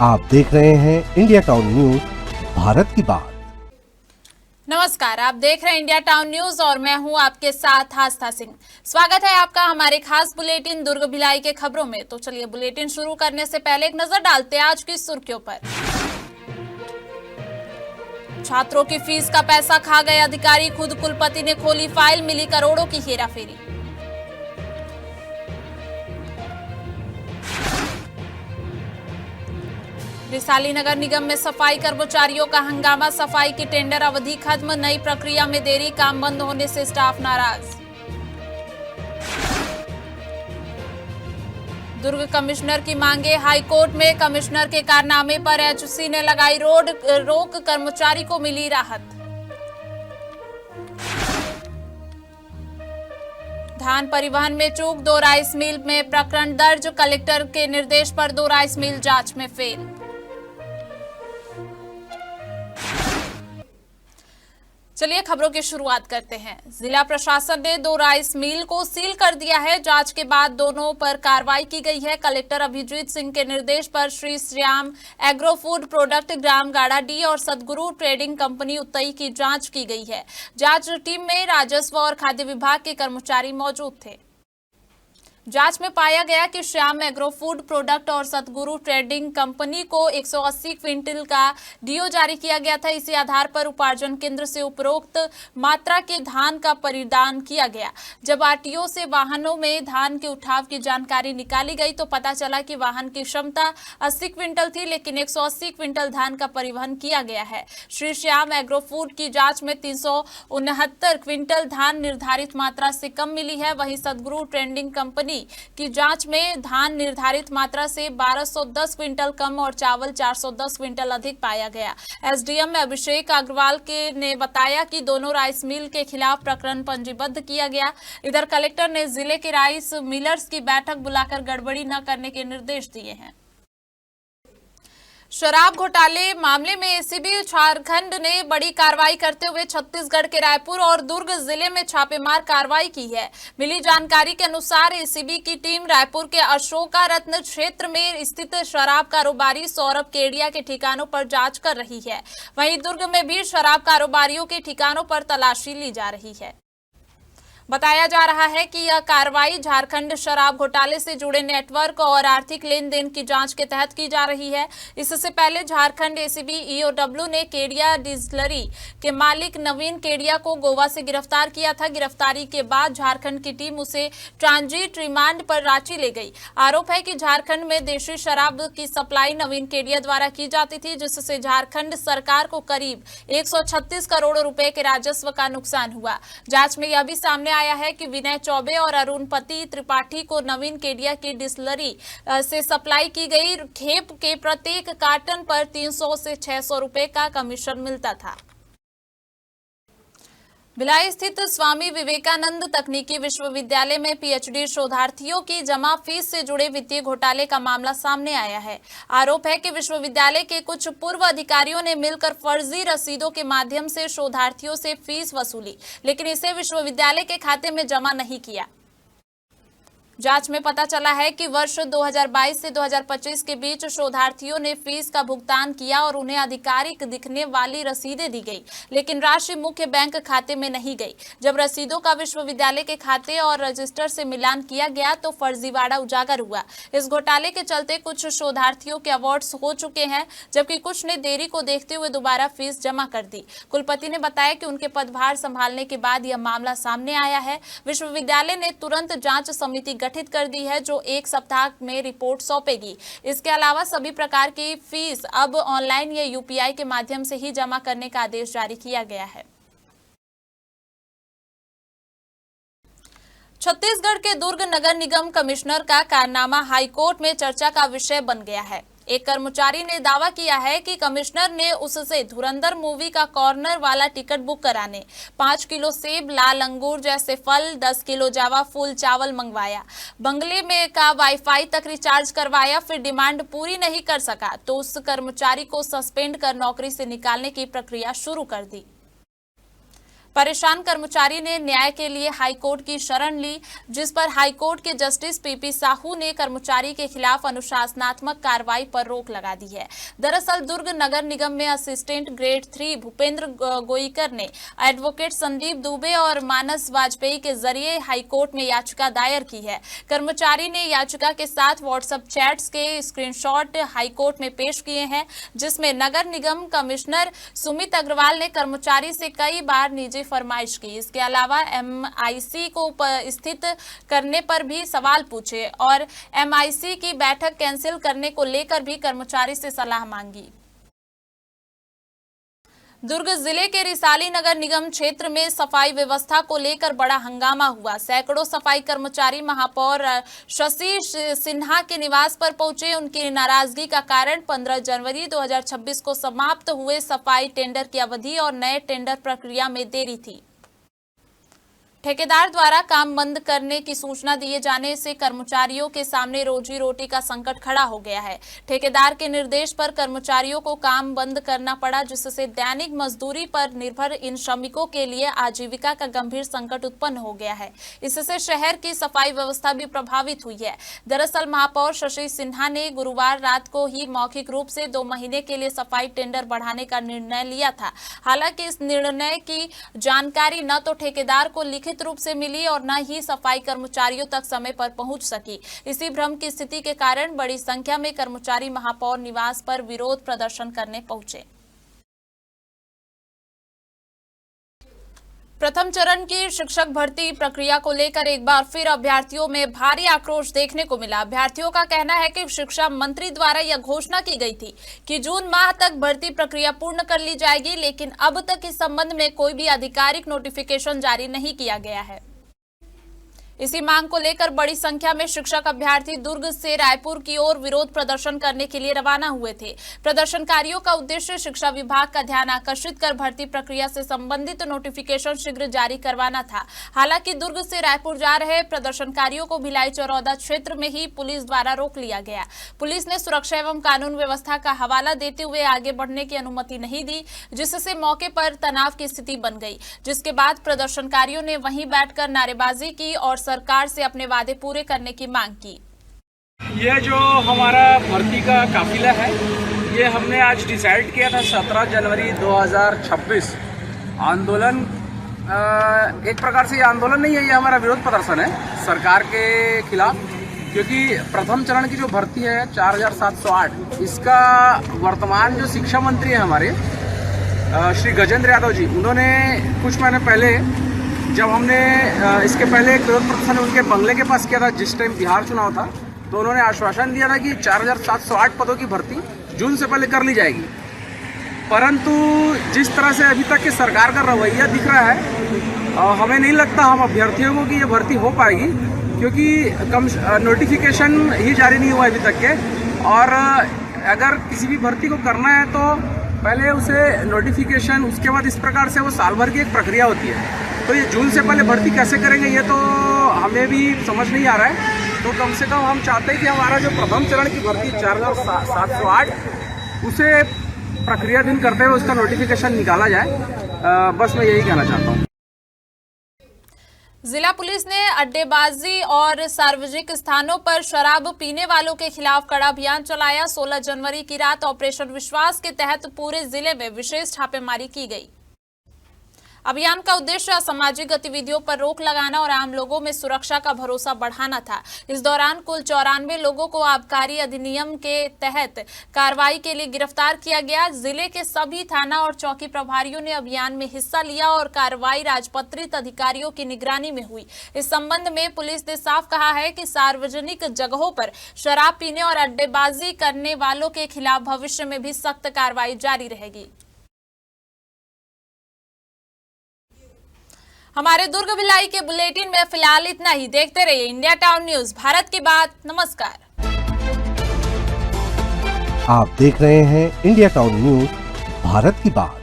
आप देख रहे हैं इंडिया टाउन न्यूज, भारत की बात। नमस्कार, आप देख रहे हैं इंडिया टाउन न्यूज और मैं हूं आपके साथ आस्था सिंह। स्वागत है आपका हमारे खास बुलेटिन दुर्ग भिलाई के खबरों में। तो चलिए बुलेटिन शुरू करने से पहले एक नजर डालते हैं आज की सुर्खियों पर। छात्रों की फीस का पैसा खा गए अधिकारी, खुद कुलपति ने खोली फाइल, मिली करोड़ों की हेराफेरी। रिसाली नगर निगम में सफाई कर्मचारियों का हंगामा, सफाई की टेंडर अवधि खत्म, नई प्रक्रिया में देरी, काम बंद होने से स्टाफ नाराज। दुर्ग कमिश्नर की मांगे हाईकोर्ट में, कमिश्नर के कारनामे पर एचसी ने लगाई रोक, कर्मचारी को मिली राहत। धान परिवहन में चूक, 2 राइस मिल में प्रकरण दर्ज, कलेक्टर के निर्देश पर 2 राइस मिल जांच में फेल। चलिए खबरों की शुरुआत करते हैं। जिला प्रशासन ने 2 राइस मिल को सील कर दिया है। जांच के बाद दोनों पर कार्रवाई की गई है। कलेक्टर अभिजीत सिंह के निर्देश पर Shri Shyam agro food product ग्राम गाड़ाडीह और सदगुरु ट्रेडिंग कंपनी उतई की जांच की गई है। जांच टीम में राजस्व और खाद्य विभाग के कर्मचारी मौजूद थे। जांच में पाया गया कि श्याम एग्रो फूड प्रोडक्ट और सतगुरु ट्रेडिंग कंपनी को 180 क्विंटल का डीओ जारी किया गया था। इसी आधार पर उपार्जन केंद्र से उपरोक्त मात्रा के धान का परिदान किया गया। जब आरटीओ से वाहनों में धान के उठाव की जानकारी निकाली गई तो पता चला कि वाहन की क्षमता 80 क्विंटल थी, लेकिन 180 क्विंटल धान का परिवहन किया गया है। श्री श्याम एग्रो फूड की जाँच में 369 क्विंटल धान निर्धारित मात्रा से कम मिली है। वहीं सतगुरु ट्रेडिंग कंपनी की जांच में धान निर्धारित मात्रा से 1210 क्विंटल कम और चावल 410 क्विंटल अधिक पाया गया। एसडीएम अभिषेक अग्रवाल ने बताया कि दोनों राइस मिल के खिलाफ प्रकरण पंजीबद्ध किया गया। इधर कलेक्टर ने जिले के राइस मिलर्स की बैठक बुलाकर गड़बड़ी न करने के निर्देश दिए हैं। शराब घोटाले मामले में एसीबी झारखंड ने बड़ी कार्रवाई करते हुए छत्तीसगढ़ के रायपुर और दुर्ग जिले में छापेमार कार्रवाई की है। मिली जानकारी के अनुसार एसीबी की टीम रायपुर के अशोका रत्न क्षेत्र में स्थित शराब कारोबारी सौरभ केडिया के ठिकानों पर जांच कर रही है। वहीं दुर्ग में भी शराब कारोबारियों के ठिकानों पर तलाशी ली जा रही है। बताया जा रहा है कि यह कार्रवाई झारखंड शराब घोटाले से जुड़े नेटवर्क और आर्थिक लेन देन की जांच के तहत की जा रही है। इससे पहले झारखंड एसीबी ईओडब्ल्यू ने केडिया डिस्टिलरी के मालिक नवीन केडिया को गोवा से गिरफ्तार किया था। गिरफ्तारी के बाद झारखंड की टीम उसे ट्रांजिट रिमांड पर रांची ले गई। आरोप है कि झारखंड में देशी शराब की सप्लाई नवीन केडिया द्वारा की जाती थी, जिससे झारखंड सरकार को करीब 136 करोड़ रुपए के राजस्व का नुकसान हुआ। जांच में यह भी सामने आया है कि विनय चौबे और अरुणपति त्रिपाठी को नवीन केडिया की डिस्टिलरी से सप्लाई की गई खेप के प्रत्येक कार्टन पर 300 से 600 रुपए का कमीशन मिलता था। भिलाई स्थित स्वामी विवेकानंद तकनीकी विश्वविद्यालय में पीएचडी शोधार्थियों की जमा फीस से जुड़े वित्तीय घोटाले का मामला सामने आया है। आरोप है कि विश्वविद्यालय के कुछ पूर्व अधिकारियों ने मिलकर फर्जी रसीदों के माध्यम से शोधार्थियों से फीस वसूली, लेकिन इसे विश्वविद्यालय के खाते में जमा नहीं किया। जांच में पता चला है कि वर्ष 2022 से 2025 के बीच शोधार्थियों ने फीस का भुगतान किया और उन्हें आधिकारिक दिखने वाली रसीदें दी गई, लेकिन राशि मुख्य बैंक खाते में नहीं गई। जब रसीदों का विश्वविद्यालय के खाते और रजिस्टर से मिलान किया गया तो फर्जीवाड़ा उजागर हुआ। इस घोटाले के चलते कुछ शोधार्थियों के अवार्ड्स हो चुके हैं, जबकि कुछ ने देरी को देखते हुए दोबारा फीस जमा कर दी। कुलपति ने बताया कि उनके पदभार संभालने के बाद यह मामला सामने आया है। विश्वविद्यालय ने तुरंत जांच समिति गठित कर दी है, जो 1 सप्ताह में रिपोर्ट सौंपेगी। इसके अलावा सभी प्रकार की फीस अब ऑनलाइन या यूपीआई के माध्यम से ही जमा करने का आदेश जारी किया गया है। छत्तीसगढ़ के दुर्ग नगर निगम कमिश्नर का कारनामा हाईकोर्ट में चर्चा का विषय बन गया है। एक कर्मचारी ने दावा किया है कि कमिश्नर ने उससे धुरंधर मूवी का कॉर्नर वाला टिकट बुक कराने 5 किलो सेब, लाल अंगूर जैसे फल, 10 किलो जावा फूल चावल मंगवाया, बंगले में का वाईफाई तक रिचार्ज करवाया, फिर डिमांड पूरी नहीं कर सका तो उस कर्मचारी को सस्पेंड कर नौकरी से निकालने की प्रक्रिया शुरू कर दी। परेशान कर्मचारी ने न्याय के लिए हाईकोर्ट की शरण ली, जिस पर हाईकोर्ट के जस्टिस पीपी साहू ने कर्मचारी के खिलाफ अनुशासनात्मक कार्रवाई पर रोक लगा दी है। दरअसल दुर्ग नगर निगम में असिस्टेंट ग्रेड 3 भूपेंद्र गोईकर ने एडवोकेट संदीप दुबे और मानस वाजपेयी के जरिए हाईकोर्ट में याचिका दायर की है। कर्मचारी ने याचिका के साथ व्हाट्सएप चैट्स के स्क्रीनशॉट हाईकोर्ट में पेश किए हैं, जिसमें नगर निगम कमिश्नर सुमित अग्रवाल ने कर्मचारी से कई बार निजी फरमाइश की। इसके अलावा एमआईसी को स्थित करने पर भी सवाल पूछे और एमआईसी की बैठक कैंसिल करने को लेकर भी कर्मचारी से सलाह मांगी। दुर्ग जिले के रिसाली नगर निगम क्षेत्र में सफाई व्यवस्था को लेकर बड़ा हंगामा हुआ। सैकड़ों सफाई कर्मचारी महापौर शशि सिन्हा के निवास पर पहुंचे। उनकी नाराजगी का कारण 15 जनवरी 2026 को समाप्त हुए सफाई टेंडर की अवधि और नए टेंडर प्रक्रिया में देरी थी। ठेकेदार द्वारा काम बंद करने की सूचना दिए जाने से कर्मचारियों के सामने रोजी रोटी का संकट खड़ा हो गया है। ठेकेदार के निर्देश पर कर्मचारियों को काम बंद करना पड़ा, जिससे दैनिक मजदूरी पर निर्भर इन श्रमिकों के लिए आजीविका का गंभीर संकट उत्पन्न हो गया है। इससे शहर की सफाई व्यवस्था भी प्रभावित हुई है। दरअसल महापौर शशि सिन्हा ने गुरुवार रात को ही मौखिक रूप से 2 महीने के लिए सफाई टेंडर बढ़ाने का निर्णय लिया था। हालांकि इस निर्णय की जानकारी न तो ठेकेदार को लिखित रूप से मिली और न ही सफाई कर्मचारियों तक समय पर पहुंच सकी। इसी भ्रम की स्थिति के कारण बड़ी संख्या में कर्मचारी महापौर निवास पर विरोध प्रदर्शन करने पहुंचे। प्रथम चरण की शिक्षक भर्ती प्रक्रिया को लेकर एक बार फिर अभ्यर्थियों में भारी आक्रोश देखने को मिला। अभ्यर्थियों का कहना है कि शिक्षा मंत्री द्वारा यह घोषणा की गई थी कि जून माह तक भर्ती प्रक्रिया पूर्ण कर ली जाएगी, लेकिन अब तक इस संबंध में कोई भी आधिकारिक नोटिफिकेशन जारी नहीं किया गया है। इसी मांग को लेकर बड़ी संख्या में शिक्षक अभ्यर्थी दुर्ग से रायपुर की ओर विरोध प्रदर्शन करने के लिए रवाना हुए थे। प्रदर्शनकारियों का उद्देश्य शिक्षा विभाग का ध्यान आकर्षित कर भर्ती प्रक्रिया से संबंधित नोटिफिकेशन शीघ्र जारी करवाना था। हालांकि दुर्ग से रायपुर जा रहे प्रदर्शनकारियों को भिलाई चौरौदा क्षेत्र में ही पुलिस द्वारा रोक लिया गया। पुलिस ने सुरक्षा एवं कानून व्यवस्था का हवाला देते हुए आगे बढ़ने की अनुमति नहीं दी, जिससे मौके पर तनाव की स्थिति बन गई, जिसके बाद प्रदर्शनकारियों ने वहीं बैठकर नारेबाजी की और सरकार से अपने वादे पूरे करने की मांग की। ये जो हमारा भर्ती का काफिला है, ये हमने आज डिसाइड किया था 17 जनवरी 2026। आंदोलन एक प्रकार से ये आंदोलन नहीं है, ये हमारा विरोध प्रदर्शन है सरकार के खिलाफ, क्योंकि प्रथम चरण की जो भर्ती है 4708, इसका वर्तमान जो शिक्षा मंत्री है हमारे श्री गजेंद्र यादव जी, उन्होंने कुछ महीने पहले, जब हमने इसके पहले एक विरोध प्रदर्शन उनके बंगले के पास किया था जिस टाइम बिहार चुनाव था, तो उन्होंने आश्वासन दिया था कि 4708 पदों की भर्ती जून से पहले कर ली जाएगी। परंतु जिस तरह से अभी तक की सरकार का रवैया दिख रहा है, हमें नहीं लगता हम अभ्यर्थियों को कि ये भर्ती हो पाएगी, क्योंकि नोटिफिकेशन ही जारी नहीं हुआ अभी तक के। और अगर किसी भी भर्ती को करना है तो पहले उसे नोटिफिकेशन, उसके बाद इस प्रकार से वो साल भर की एक प्रक्रिया होती है। तो ये जून से पहले भर्ती कैसे करेंगे, ये तो हमें भी समझ नहीं आ रहा है। तो कम से कम हम चाहते हैं कि हमारा जो प्रथम चरण की भर्ती 4708, उसे प्रक्रियाधीन करते हुए उसका नोटिफिकेशन निकाला जाए। बस मैं यही कहना चाहता हूँ। जिला पुलिस ने अड्डेबाजी और सार्वजनिक स्थानों पर शराब पीने वालों के खिलाफ कड़ा अभियान चलाया। 16 जनवरी की रात ऑपरेशन विश्वास के तहत पूरे जिले में विशेष छापेमारी की गई। अभियान का उद्देश्य असामाजिक गतिविधियों पर रोक लगाना और आम लोगों में सुरक्षा का भरोसा बढ़ाना था। इस दौरान कुल 94 लोगों को आबकारी अधिनियम के तहत कार्रवाई के लिए गिरफ्तार किया गया। जिले के सभी थाना और चौकी प्रभारियों ने अभियान में हिस्सा लिया और कार्रवाई राजपत्रित अधिकारियों की निगरानी में हुई। इस संबंध में पुलिस ने साफ कहा है कि सार्वजनिक जगहों पर शराब पीने और अड्डेबाजी करने वालों के खिलाफ भविष्य में भी सख्त कार्रवाई जारी रहेगी। हमारे दुर्ग भिलाई के बुलेटिन में फिलहाल इतना ही। देखते रहिए इंडिया टाउन न्यूज, भारत की बात। नमस्कार। आप देख रहे हैं इंडिया टाउन न्यूज, भारत की बात।